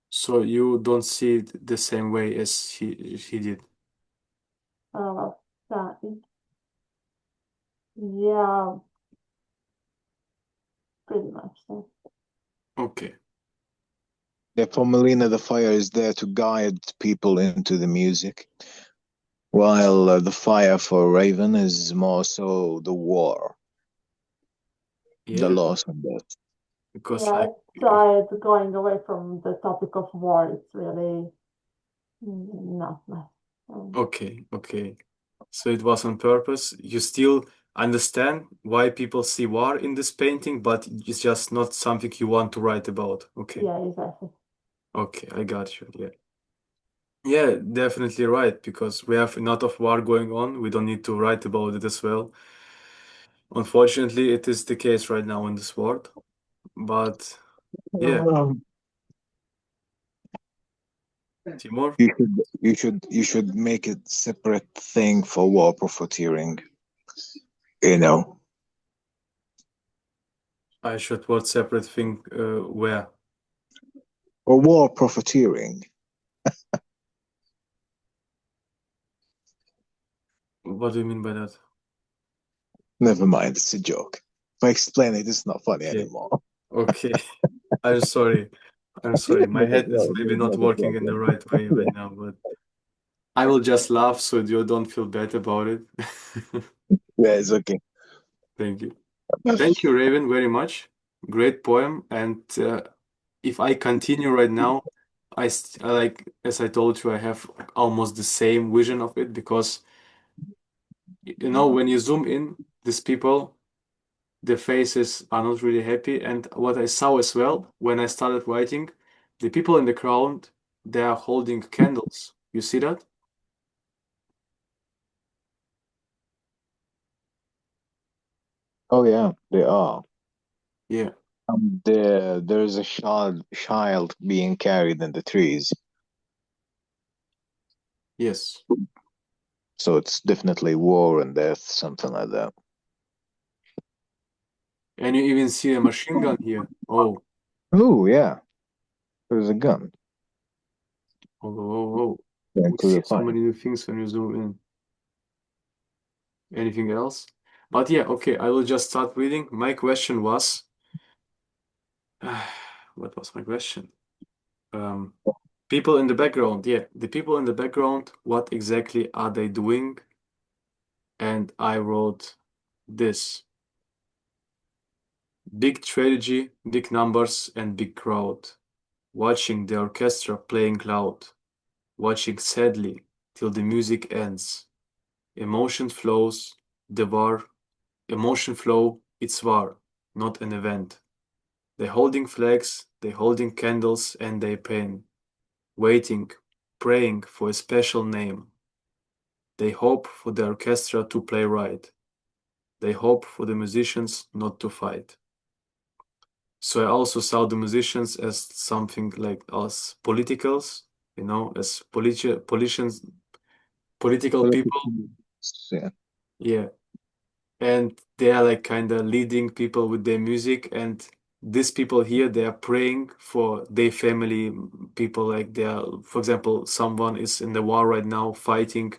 So you don't see it the same way as he did. Uh, yeah, pretty much. So. Okay. Yeah, for Melina, the fire is there to guide people into the music, while the fire for Raven is more so the war, the Yeah, loss and death. because Yeah, I tried going away from the topic of war. It's really not nice. okay. So it was on purpose. You still understand why people see war in this painting, but it's just not something you want to write about. Okay. Yeah, exactly. Okay, I got you. Yeah. Yeah, definitely right, because we have a lot of war going on. We don't need to write about it as well. Unfortunately, it is the case right now in this world. But yeah, Um, Timur, you should make it separate thing for war profiteering. You know, I should what separate thing where? or war profiteering. What do you mean by that? Never mind, it's a joke. If I explain it, it's not funny Okay. anymore. Okay. I'm sorry. I'm sorry. My head is maybe not Not a working in the problem. right way right now, but I will just laugh so you don't feel bad about it. Yeah, it's okay. Thank you. Thank you, Raven, very much. Great poem. And if I continue right now, I like, as I told you, I have almost the same vision of it because, when you zoom in, these people, the faces are not really happy. And what I saw as well when I started writing, the people in the crowd, they are holding candles. You see that? Oh yeah, they are. Yeah. There's a child being carried in the trees, Yes. so it's definitely war and death, something like that. And you even see a machine gun here. Oh, Oh yeah, there's a gun oh, oh, oh. going We to see the so fight. many new things when you zoom in. Anything else? But yeah, okay, I will just start reading. My question was, what was my question? Um, people in the background. Yeah, the people in the background, what exactly are they doing? And I wrote this. Big strategy, big numbers, and big crowd. Watching the orchestra playing loud. Watching sadly till the music ends. Emotion flows, the war. Emotion flow, it's war, not an event. They holding flags, they holding candles, and they pain. Waiting, praying for a special name. They hope for the orchestra to play right. They hope for the musicians not to fight. So I also saw the musicians as something like us politicals, as political people. Yeah. Yeah. And they are like kind of leading people with their music. And these people here, they are praying for their family, people like they are, for example, someone is in the war right now fighting,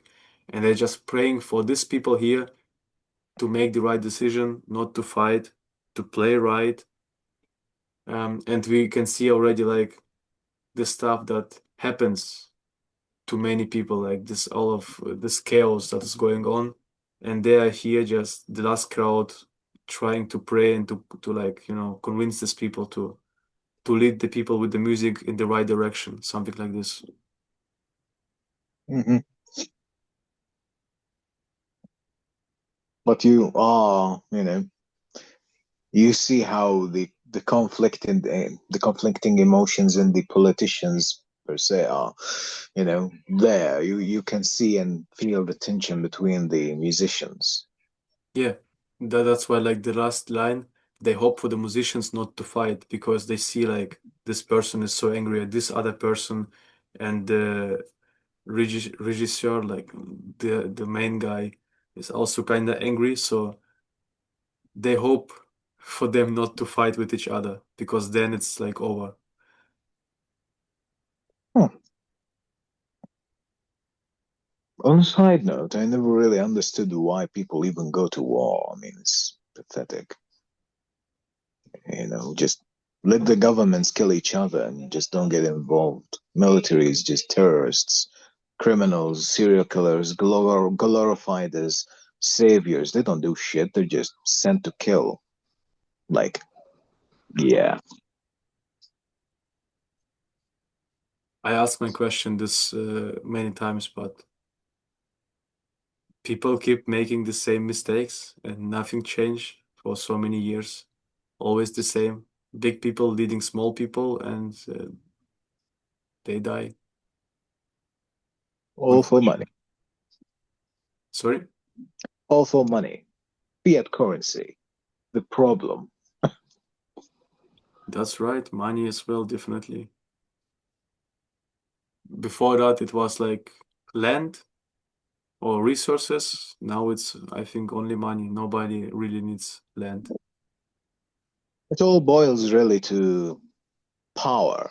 and they're just praying for these people here to make the right decision, not to fight, to play right. And we can see already like the stuff that happens to many people, like this, all of this chaos that is going on, and they are here just the last crowd trying to pray and to like convince these people to lead the people with the music in the right direction, something like this. Hmm. But you are, you see how the conflicting emotions in the politicians per se are, there. You can see and feel the tension between the musicians. Yeah, that's why like the last line, they hope for the musicians not to fight because they see like this person is so angry at this other person, and the regisseur, like the main guy, is also kind of angry, so they hope for them not to fight with each other because then it's like over. Hmm. On a side note, I never really understood why people even go to war. I mean, it's pathetic. Just let the governments kill each other and just don't get involved. Military is just terrorists, criminals, serial killers, glorified as saviors. They don't do shit. They're just sent to kill. Like, yeah. I asked my question this many times, but people keep making the same mistakes and nothing changed for so many years. Always the same. Big people leading small people, and they die. All for money. Sorry? All for money. Fiat currency. The problem. That's right. Money as well, definitely. Before that, it was like land or resources. Now it's, I think, only money. Nobody really needs land. It all boils really to power.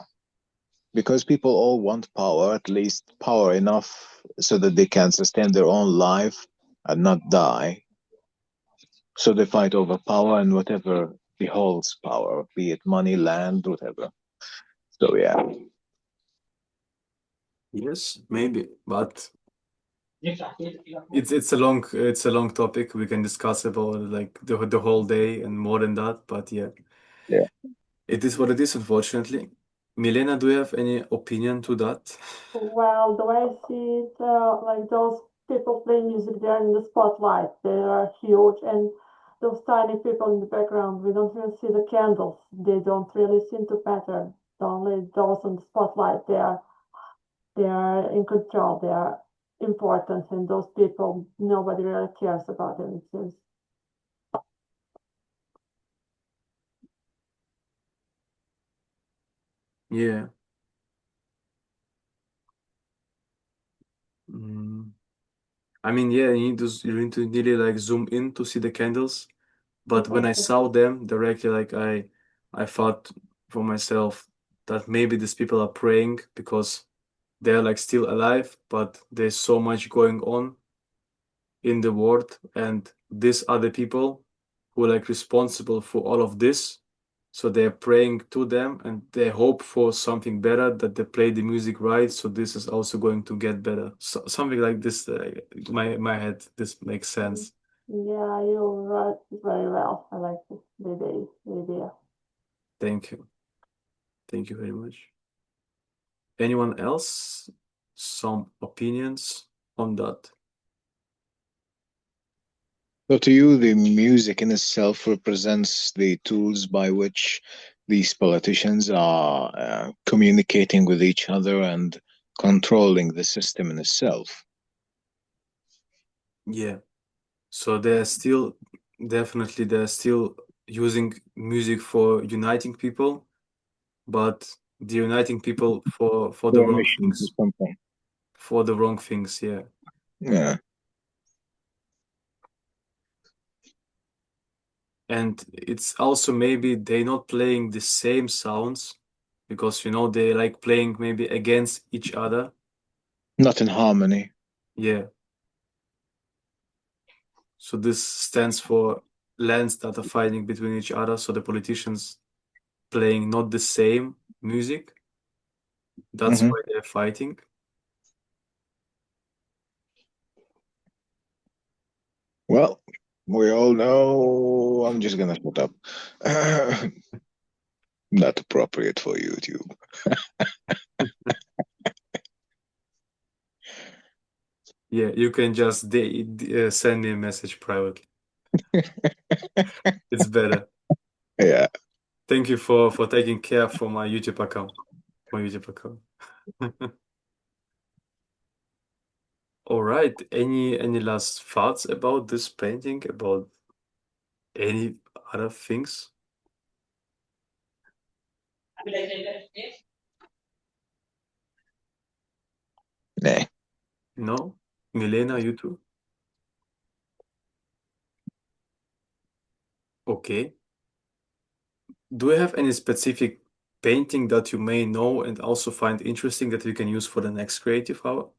Because people all want power, at least power enough so that they can sustain their own life and not die. So they fight over power and whatever beholds power, be it money, land, whatever. So yeah. Yes, maybe, but it's a long topic. We can discuss about it, like the whole day and more than that. But yeah, Yeah. it is what it is, unfortunately. Milena, do you have any opinion to that? Well, the way I see it, like those people playing music, they're in the spotlight. They are huge, and those tiny people in the background, we don't really see the candles. They don't really seem to matter. Only those in the spotlight, they are in control. They are important, and those people, nobody really cares about them. It seems. Yeah. I mean, yeah, you need to really like zoom in to see the candles. But when I saw them directly, like I thought for myself that maybe these people are praying because they're like still alive, but there's so much going on in the world, and these are the people who are like responsible for all of this. So they're praying to them and they hope for something better, that they play the music right. So this is also going to get better. So, something like this, my head, this makes sense. Yeah, you wrote very well. I like the idea. Thank you. Thank you very much. Anyone else? Some opinions on that? So to you, the music in itself represents the tools by which these politicians are communicating with each other and controlling the system in itself. Yeah. So they're still using music for uniting people, but the uniting people for the Their wrong mission or things. something. For the wrong things, yeah. Yeah. And it's also maybe they're not playing the same sounds because they like playing maybe against each other. Not in harmony. Yeah. So this stands for lands that are fighting between each other. So the politicians playing not the same music. That's Mhm. why they're fighting. Well, we all know. I'm just gonna shut up. Not appropriate for YouTube. Yeah, you can just send me a message privately. It's better. Yeah. Thank you for taking care for my YouTube account. My YouTube account. All right. Any last thoughts about this painting? About any other things? Nah. No? Milena, you too? Okay. Do you have any specific painting that you may know and also find interesting that you can use for the next creative hour?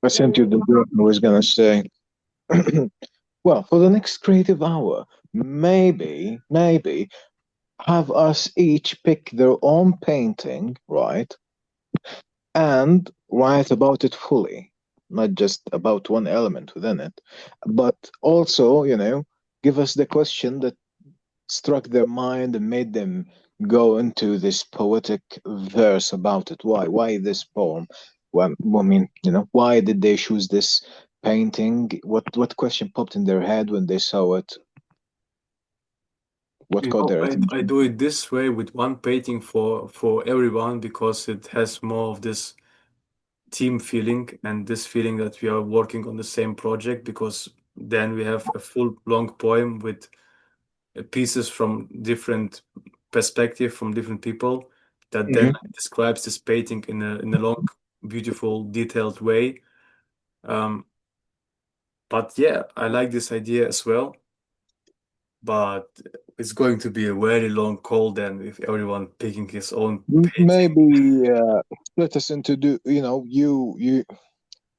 I sent you the book. I was gonna say. Well, for the next creative hour, maybe have us each pick their own painting, right? And write about it fully, not just about one element within it, but also, give us the question that struck their mind and made them go into this poetic verse about it. Why this poem? Well, I mean, why did they choose this painting? What question popped in their head when they saw it? What caught their I attention? do it this way with one painting for everyone because it has more of this team feeling and this feeling that we are working on the same project, because then we have a full long poem with pieces from different perspective from different people that then Mhm. describes this painting in a long, beautiful, detailed way. Um, but yeah, I like this idea as well. But it's going to be a very long call then with everyone picking his own painting. Maybe split us into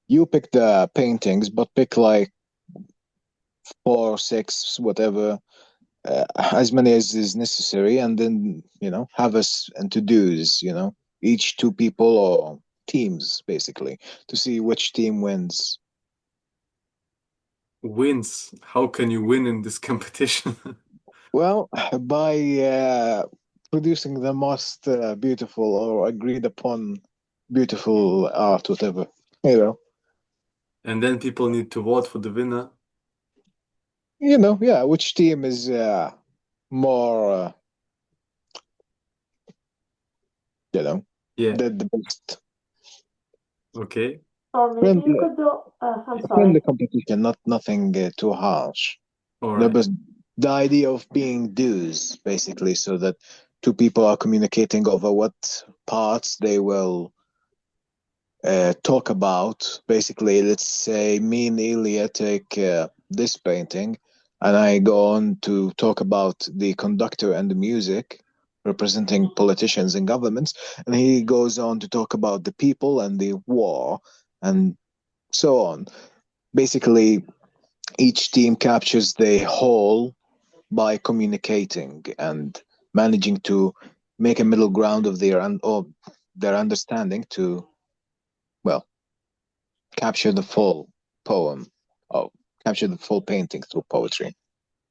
you pick the paintings, but pick like four, six, whatever, as many as is necessary, and then have us into dues. Each two people or teams basically to see which team wins. Wins. How can you win in this competition? Well, by producing the most beautiful or agreed upon beautiful art, whatever. And then people need to vote for the winner. Yeah, which team is more, Yeah. the best. Okay. Or maybe you Friendly, could do. I'm friendly sorry. competition, nothing too harsh. All No, right. but the idea of being dues, basically, so that two people are communicating over what parts they will talk about. Basically, let's say me and Ilya take this painting, and I go on to talk about the conductor and the music representing politicians and governments, and he goes on to talk about the people and the war and so on. Basically, each team captures the whole by communicating and managing to make a middle ground of or their understanding to, well, capture the full poem or capture the full painting through poetry.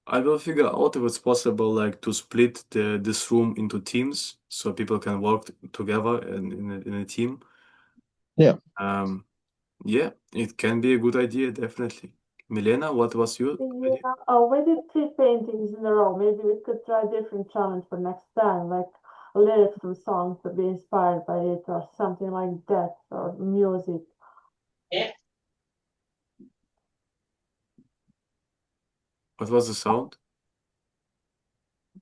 I will figure out if it's possible, like to split this room into teams so people can work together in a team. Yeah. Yeah, it can be a good idea, definitely. Milena, what was your idea? Yeah, we did 3 paintings in a row. Maybe we could try a different challenge for next time, like lyrics from songs to be inspired by it or something like that, or music. What was the sound?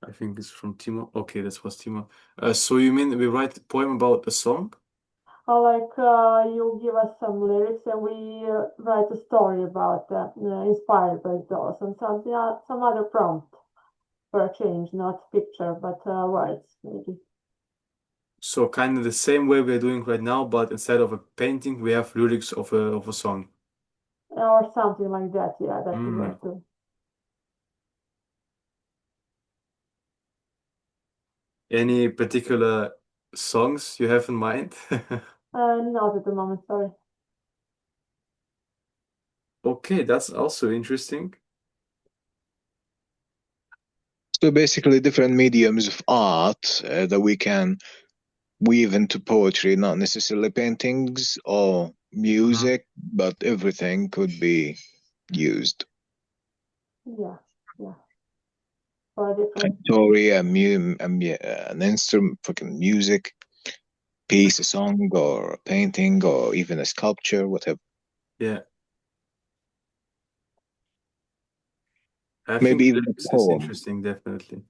I think it's from Timo. Okay, that was Timo. So you mean we write a poem about a song? Or like you give us some lyrics and we write a story about inspired by those, and some other prompt for a change, not picture but words maybe. So kind of the same way we're doing right now, but instead of a painting, we have lyrics of a song. Or something like that, yeah, that would Mm. work too. Any particular songs you have in mind? Not at the moment, sorry. Okay, that's also interesting. So basically, different mediums of art that we can weave into poetry, not necessarily paintings or music, but everything could be used. Yeah, yeah. For a different. Story, an instrument, fucking music piece, a song, or a painting, or even a sculpture, whatever. Yeah. I Maybe think even a lyrics is poem. interesting, definitely.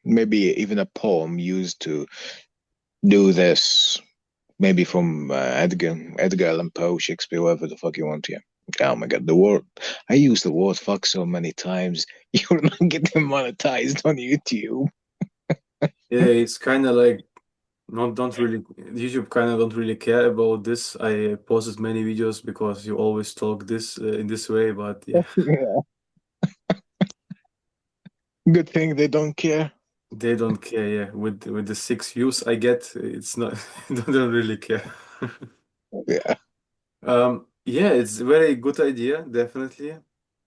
Maybe even a poem used to do this. Maybe from Edgar Allan Poe, Shakespeare, whoever the fuck you want. Yeah. Oh my god, the word. I use the word fuck so many times. You're not getting monetized on YouTube. Yeah, it's kind of like don't really YouTube kind of don't really care about this. I posted many videos because you always talk this in this way, but yeah, Yeah. Good thing they don't care. they don't care. Yeah, with the 6 views I get, it's not they don't really care. Yeah. Yeah, it's a very good idea, definitely.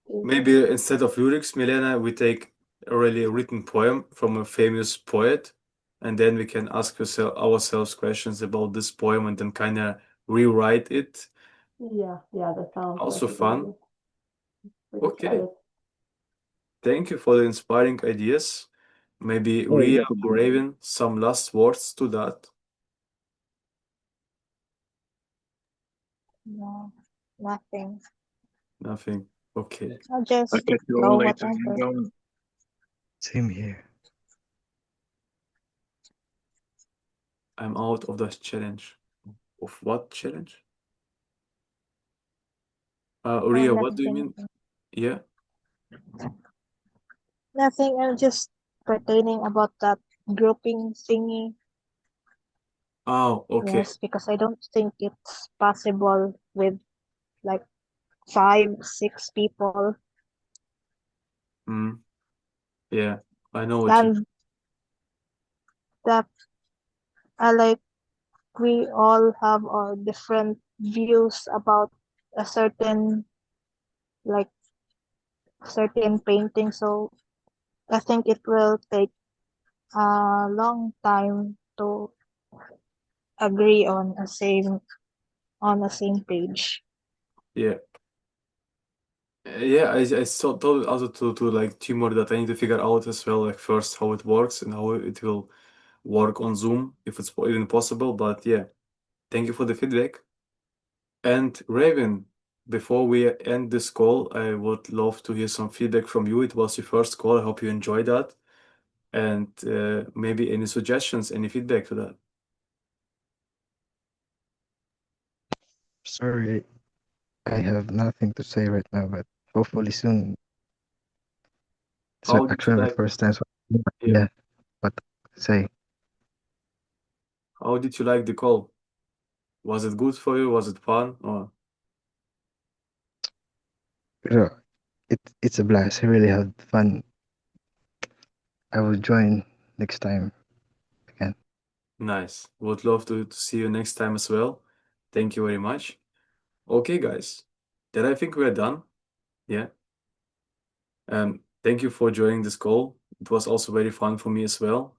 Maybe instead of lyrics, Milena, we take a really written poem from a famous poet, and then we can ask ourselves questions about this poem and then kind of rewrite it. Yeah, that sounds Also like a good fun. idea. We could try Okay, it. thank you for the inspiring ideas. Maybe Oh, Ria look at or that. Raven, some last words to that. No, nothing. Nothing. Okay. I'll I'll just catch you go all later. whatever. Same here. I'm out of the challenge. Of what challenge? Ria, what do you mean? Nothing. Yeah. Nothing. I'm just pertaining about that grouping thingy. Oh, okay. Yes, because I don't think it's possible with like 5, 6 people. Mm, yeah, I know what you. And that like we all have our different views about a like certain painting. So I think it will take a long time to agree on the same page. Yeah. Yeah, I told also to like Timur that I need to figure out as well, like first how it works and how it will work on Zoom if it's even possible. But yeah, thank you for the feedback. And Raven, before we end this call, I would love to hear some feedback from you. It was your first call. I hope you enjoyed that. And maybe any suggestions, any feedback to that? Sorry, I have nothing to say right now, but hopefully soon. It's How did you actually my like? first time, so Yeah. yeah, what to say. How did you like the call? Was it good for you? Was it fun? Or So, it's a blast. I really had fun. I will join next time again. nice. Would love to see you next time as well. Thank you very much. Okay, guys. Then I think we're done. Yeah. Thank you for joining this call. It was also very fun for me as well.